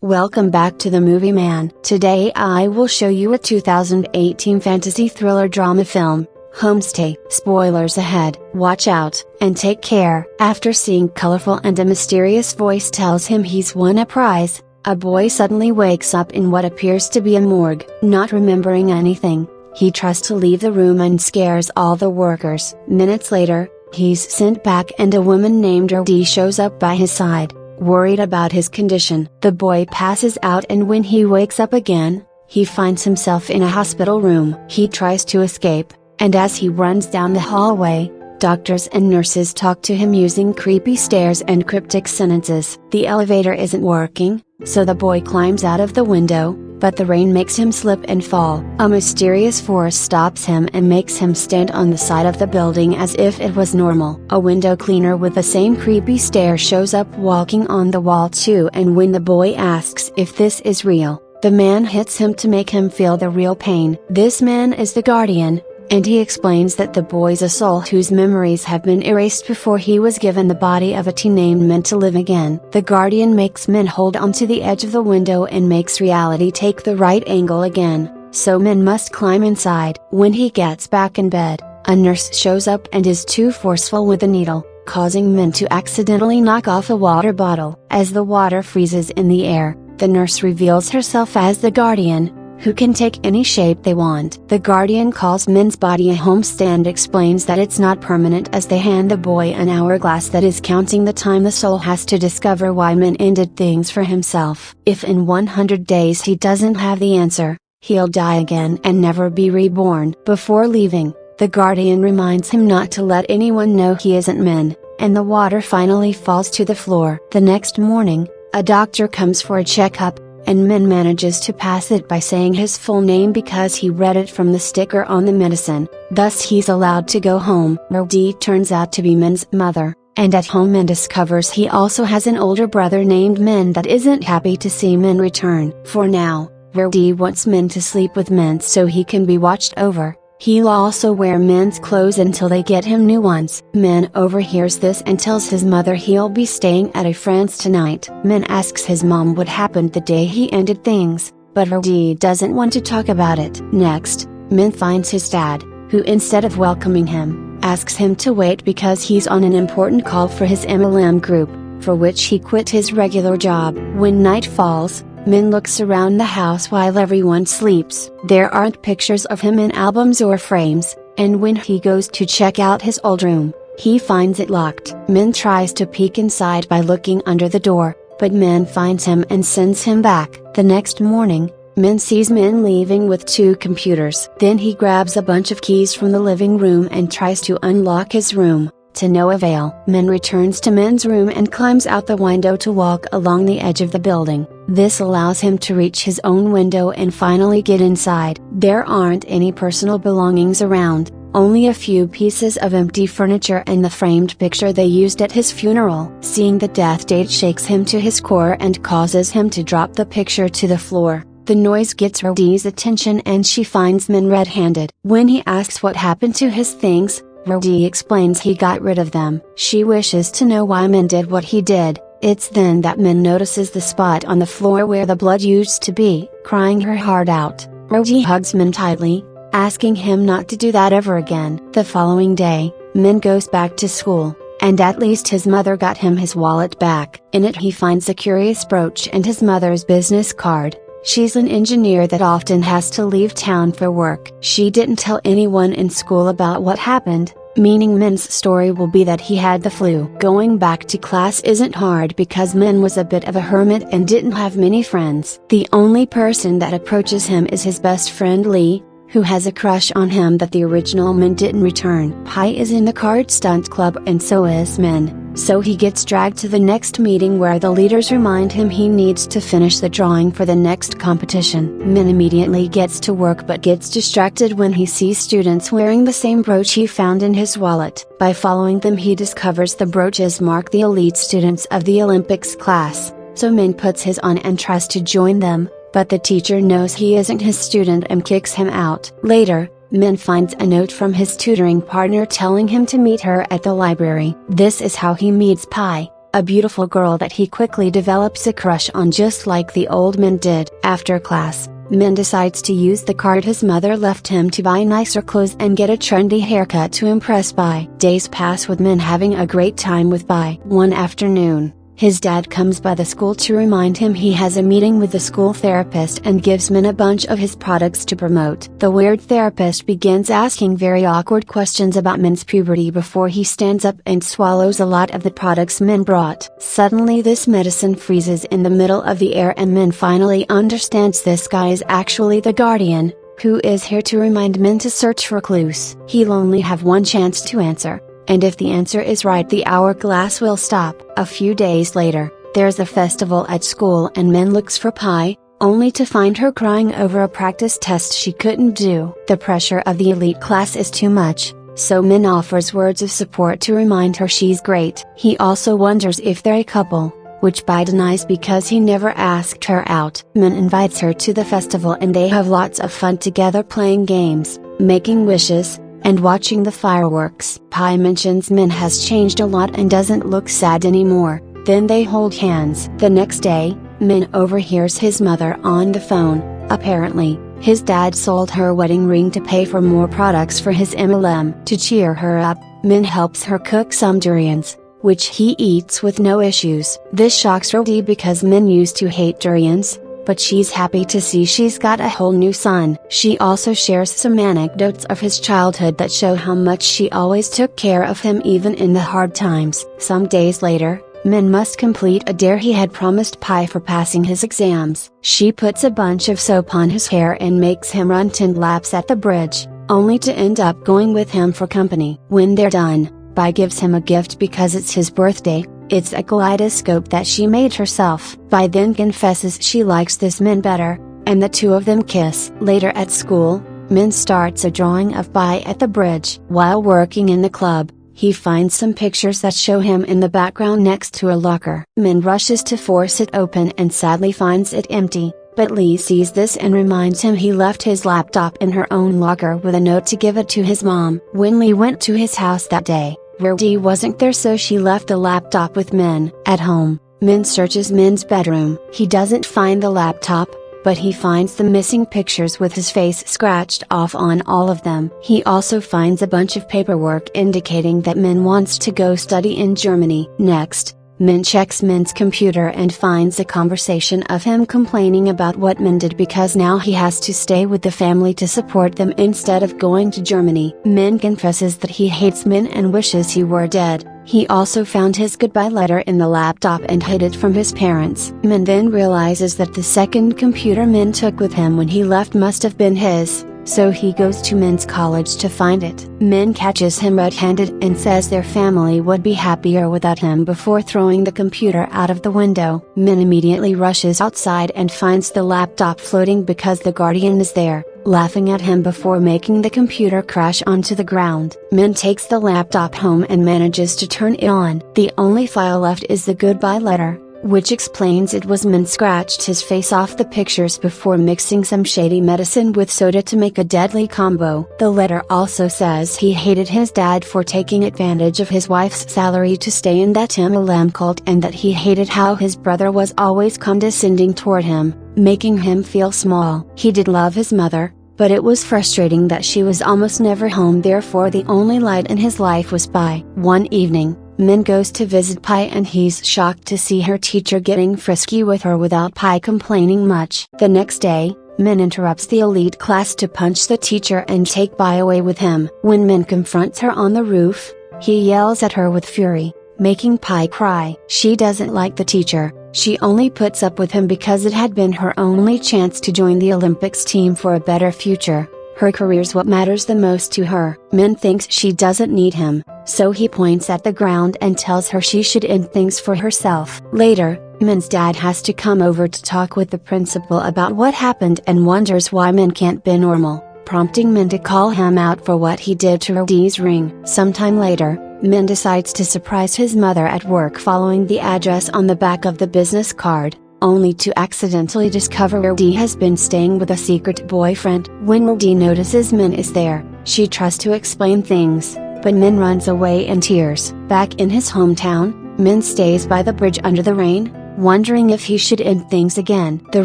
Welcome back to the Movie Man. Today I will show you a 2018 fantasy thriller drama film, Homestay. Spoilers ahead. Watch out, and take care. After seeing colorful and a mysterious voice tells him he's won a prize, a boy suddenly wakes up in what appears to be a morgue. Not remembering anything, he tries to leave the room and scares all the workers. Minutes later, he's sent back and a woman named Rudy shows up by his side, worried about his condition. The boy passes out, and when he wakes up again, he finds himself in a hospital room. He tries to escape, and as he runs down the hallway, doctors and nurses talk to him using creepy stares and cryptic sentences. The elevator isn't working, so the boy climbs out of the window, but the rain makes him slip and fall. A mysterious force stops him and makes him stand on the side of the building as if it was normal. A window cleaner with the same creepy stare shows up walking on the wall too, and when the boy asks if this is real, the man hits him to make him feel the real pain. This man is the guardian, and he explains that the boy's a soul whose memories have been erased before he was given the body of a teen named Min to live again. The guardian makes Min hold onto the edge of the window and makes reality take the right angle again, so Min must climb inside. When he gets back in bed, a nurse shows up and is too forceful with the needle, causing Min to accidentally knock off a water bottle. As the water freezes in the air, the nurse reveals herself as the guardian, who can take any shape they want. The guardian calls Min's body a homestay and explains that it's not permanent as they hand the boy an hourglass that is counting the time the soul has to discover why Min ended things for himself. If in 100 days he doesn't have the answer, he'll die again and never be reborn. Before leaving, the guardian reminds him not to let anyone know he isn't Min, and the water finally falls to the floor. The next morning, a doctor comes for a checkup, and Min manages to pass it by saying his full name because he read it from the sticker on the medicine. Thus he's allowed to go home. Rudy turns out to be Min's mother, and at home Min discovers he also has an older brother named Min that isn't happy to see Min return. For now, Rudy wants Min to sleep with Min so he can be watched over. He'll also wear Min's clothes until they get him new ones. Min overhears this and tells his mother he'll be staying at a friend's tonight. Min asks his mom what happened the day he ended things, but Rudy doesn't want to talk about it. Next, Min finds his dad, who instead of welcoming him, asks him to wait because he's on an important call for his MLM group, for which he quit his regular job. When night falls, Min looks around the house while everyone sleeps. There aren't pictures of him in albums or frames, and when he goes to check out his old room, he finds it locked. Min tries to peek inside by looking under the door, but Min finds him and sends him back. The next morning, Min sees Min leaving with 2 computers. Then he grabs a bunch of keys from the living room and tries to unlock his room. To no avail. Min returns to Min's room and climbs out the window to walk along the edge of the building. This allows him to reach his own window and finally get inside. There aren't any personal belongings around, only a few pieces of empty furniture and the framed picture they used at his funeral. Seeing the death date shakes him to his core and causes him to drop the picture to the floor. The noise gets Rudy's attention and she finds Min red-handed. When he asks what happened to his things, Rudy explains he got rid of them. She wishes to know why Min did what he did. It's then that Min notices the spot on the floor where the blood used to be. Crying her heart out, Rudy hugs Min tightly, asking him not to do that ever again. The following day, Min goes back to school, and at least his mother got him his wallet back. In it he finds a curious brooch and his mother's business card. She's an engineer that often has to leave town for work. She didn't tell anyone in school about what happened, meaning Min's story will be that he had the flu. Going back to class isn't hard because Min was a bit of a hermit and didn't have many friends. The only person that approaches him is his best friend Lee, who has a crush on him that the original Min didn't return. Pai is in the card stunt club and so is Min, so he gets dragged to the next meeting where the leaders remind him he needs to finish the drawing for the next competition. Min immediately gets to work but gets distracted when he sees students wearing the same brooch he found in his wallet. By following them he discovers the brooches mark the elite students of the Olympics class, so Min puts his on and tries to join them, but the teacher knows he isn't his student and kicks him out. Later, Min finds a note from his tutoring partner telling him to meet her at the library. This is how he meets Pai, a beautiful girl that he quickly develops a crush on, just like the old Min did. After class, Min decides to use the card his mother left him to buy nicer clothes and get a trendy haircut to impress Pai. Days pass with Min having a great time with Pai. One afternoon, his dad comes by the school to remind him he has a meeting with the school therapist and gives Min a bunch of his products to promote. The weird therapist begins asking very awkward questions about Min's puberty before he stands up and swallows a lot of the products Min brought. Suddenly this medicine freezes in the middle of the air and Min finally understands this guy is actually the guardian, who is here to remind Min to search for clues. He'll only have one chance to answer, and if the answer is right the hourglass will stop. A few days later, there's a festival at school and Min looks for Pai, only to find her crying over a practice test she couldn't do. The pressure of the elite class is too much, so Min offers words of support to remind her she's great. He also wonders if they're a couple, which Pai denies because he never asked her out. Min invites her to the festival and they have lots of fun together playing games, making wishes, and watching the fireworks. Pai mentions Min has changed a lot and doesn't look sad anymore, then they hold hands. The next day, Min overhears his mother on the phone. Apparently, his dad sold her wedding ring to pay for more products for his MLM. To cheer her up, Min helps her cook some durians, which he eats with no issues. This shocks Rodi because Min used to hate durians, but she's happy to see she's got a whole new son. She also shares some anecdotes of his childhood that show how much she always took care of him even in the hard times. Some days later, Min must complete a dare he had promised Pai for passing his exams. She puts a bunch of soap on his hair and makes him run 10 laps at the bridge, only to end up going with him for company. When they're done, Pai gives him a gift because it's his birthday. It's a kaleidoscope that she made herself. Pai then confesses she likes this Min better, and the two of them kiss. Later at school, Min starts a drawing of Pai at the bridge. While working in the club, he finds some pictures that show him in the background next to a locker. Min rushes to force it open and sadly finds it empty, but Lee sees this and reminds him he left his laptop in her own locker with a note to give it to his mom. When Lee went to his house that day, Rodi wasn't there, so she left the laptop with Min. At home, Min searches Min's bedroom. He doesn't find the laptop, but he finds the missing pictures with his face scratched off on all of them. He also finds a bunch of paperwork indicating that Min wants to go study in Germany. Next, Min checks Min's computer and finds a conversation of him complaining about what Min did because now he has to stay with the family to support them instead of going to Germany. Min confesses that he hates Min and wishes he were dead. He also found his goodbye letter in the laptop and hid it from his parents. Min then realizes that the second computer Min took with him when he left must have been his, so he goes to Min's college to find it. Min catches him red-handed and says their family would be happier without him before throwing the computer out of the window. Min immediately rushes outside and finds the laptop floating because the guardian is there, laughing at him before making the computer crash onto the ground. Min takes the laptop home and manages to turn it on. The only file left is the goodbye letter, which explains it was Min scratched his face off the pictures before mixing some shady medicine with soda to make a deadly combo. The letter also says he hated his dad for taking advantage of his wife's salary to stay in that MLM cult and that he hated how his brother was always condescending toward him, making him feel small. He did love his mother, but it was frustrating that she was almost never home, therefore the only light in his life was Pai. One evening, Min goes to visit Pai and he's shocked to see her teacher getting frisky with her without Pai complaining much. The next day, Min interrupts the elite class to punch the teacher and take Pai away with him. When Min confronts her on the roof, he yells at her with fury, making Pai cry. She doesn't like the teacher. She only puts up with him because it had been her only chance to join the Olympics team for a better future. Her career's what matters the most to her. Min thinks she doesn't need him, so he points at the ground and tells her she should end things for herself. Later, Min's dad has to come over to talk with the principal about what happened and wonders why Min can't be normal, prompting Min to call him out for what he did to Rodi's ring. Sometime later, Min decides to surprise his mother at work following the address on the back of the business card, only to accidentally discover Rodi has been staying with a secret boyfriend. When Rodi notices Min is there, she tries to explain things, but Min runs away in tears. Back in his hometown, Min stays by the bridge under the rain, wondering if he should end things again. The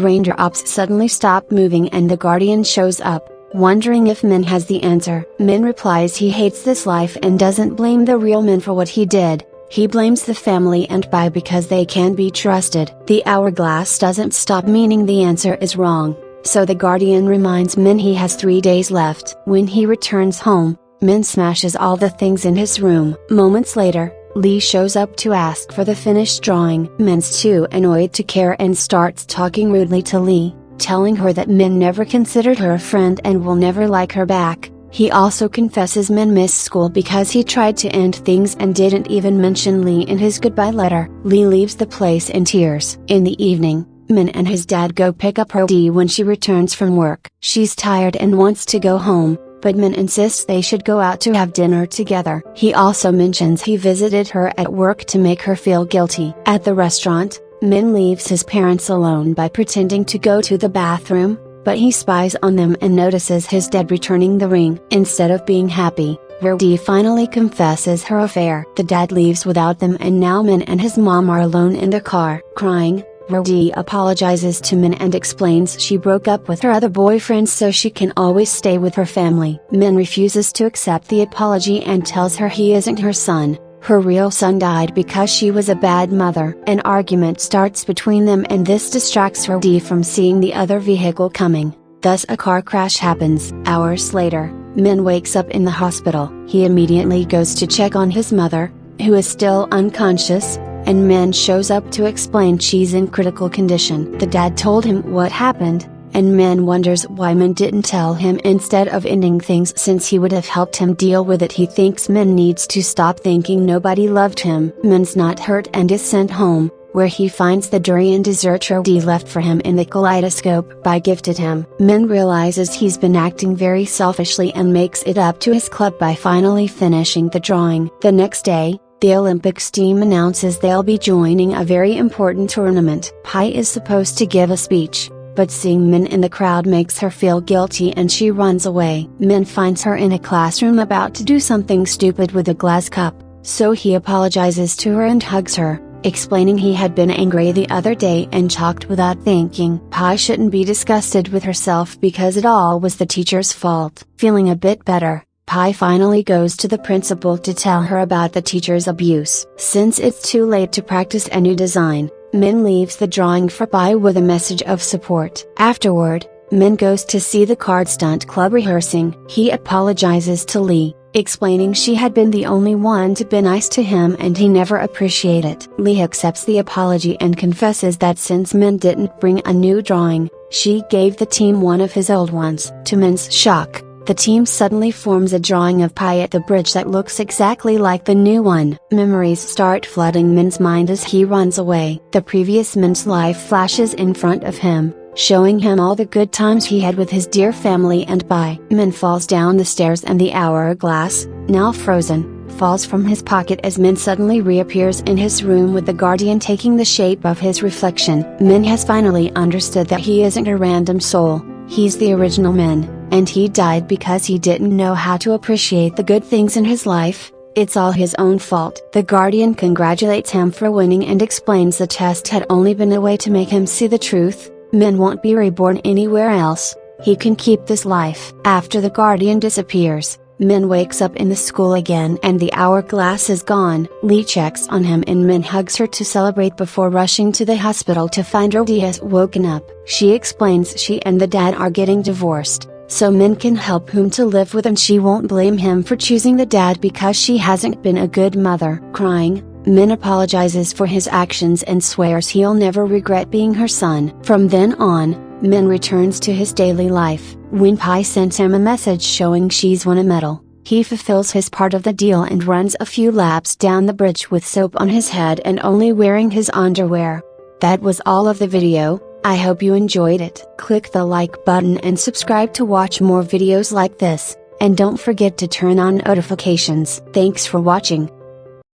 raindrops suddenly stop moving and the guardian shows up, wondering if Min has the answer. Min replies he hates this life and doesn't blame the real Min for what he did. He blames the family and Pai because they can't be trusted. The hourglass doesn't stop, meaning the answer is wrong, so the guardian reminds Min he has 3 days left. When he returns home, Min smashes all the things in his room. Moments later, Lee shows up to ask for the finished drawing. Min's too annoyed to care and starts talking rudely to Lee, telling her that Min never considered her a friend and will never like her back. He also confesses Min missed school because he tried to end things and didn't even mention Lee in his goodbye letter. Lee leaves the place in tears. In the evening, Min and his dad go pick up her when she returns from work. She's tired and wants to go home, but Min insists they should go out to have dinner together. He also mentions he visited her at work to make her feel guilty. At the restaurant, Min leaves his parents alone by pretending to go to the bathroom, but he spies on them and notices his dad returning the ring. Instead of being happy, Verdi finally confesses her affair. The dad leaves without them and now Min and his mom are alone in the car. Crying, Verdi apologizes to Min and explains she broke up with her other boyfriend so she can always stay with her family. Min refuses to accept the apology and tells her he isn't her son. Her real son died because she was a bad mother. An argument starts between them and this distracts Verdi from seeing the other vehicle coming. Thus a car crash happens. Hours later, Min wakes up in the hospital. He immediately goes to check on his mother, who is still unconscious, and Min shows up to explain she's in critical condition. The dad told him what happened, and Min wonders why Min didn't tell him instead of ending things since he would have helped him deal with it. He thinks Min needs to stop thinking nobody loved him. Min's not hurt and is sent home, where he finds the durian dessert Verdi left for him in the kaleidoscope Pai gifted him. Min realizes he's been acting very selfishly and makes it up to his club by finally finishing the drawing. The next day, the Olympics team announces they'll be joining a very important tournament. Pai is supposed to give a speech, but seeing Min in the crowd makes her feel guilty and she runs away. Min finds her in a classroom about to do something stupid with a glass cup, so he apologizes to her and hugs her, explaining he had been angry the other day and talked without thinking. Pai shouldn't be disgusted with herself because it all was the teacher's fault. Feeling a bit better, Pai finally goes to the principal to tell her about the teacher's abuse. Since it's too late to practice a new design, Min leaves the drawing for Pai with a message of support. Afterward, Min goes to see the card stunt club rehearsing. He apologizes to Lee, explaining she had been the only one to be nice to him and he never appreciated it. Lee accepts the apology and confesses that since Min didn't bring a new drawing, she gave the team one of his old ones. To Min's shock, the team suddenly forms a drawing of Pai at the bridge that looks exactly like the new one. Memories start flooding Min's mind as he runs away. The previous Min's life flashes in front of him, showing him all the good times he had with his dear family and Pai. Min falls down the stairs and the hourglass, now frozen, falls from his pocket as Min suddenly reappears in his room with the guardian taking the shape of his reflection. Min has finally understood that he isn't a random soul, he's the original Min, and he died because he didn't know how to appreciate the good things in his life. It's all his own fault. The guardian congratulates him for winning and explains the test had only been a way to make him see the truth. Min won't be reborn anywhere else, he can keep this life. After the guardian disappears, Min wakes up in the school again and the hourglass is gone. Lee checks on him and Min hugs her to celebrate before rushing to the hospital to find Verdi has woken up. She explains she and the dad are getting divorced, so Min can help whom to live with and she won't blame him for choosing the dad because she hasn't been a good mother. Crying, Min apologizes for his actions and swears he'll never regret being her son. From then on, Min returns to his daily life. When Pai sends him a message showing she's won a medal, he fulfills his part of the deal and runs a few laps down the bridge with soap on his head and only wearing his underwear. That was all of the video. I hope you enjoyed it. Click the like button and subscribe to watch more videos like this, and don't forget to turn on notifications. Thanks for watching.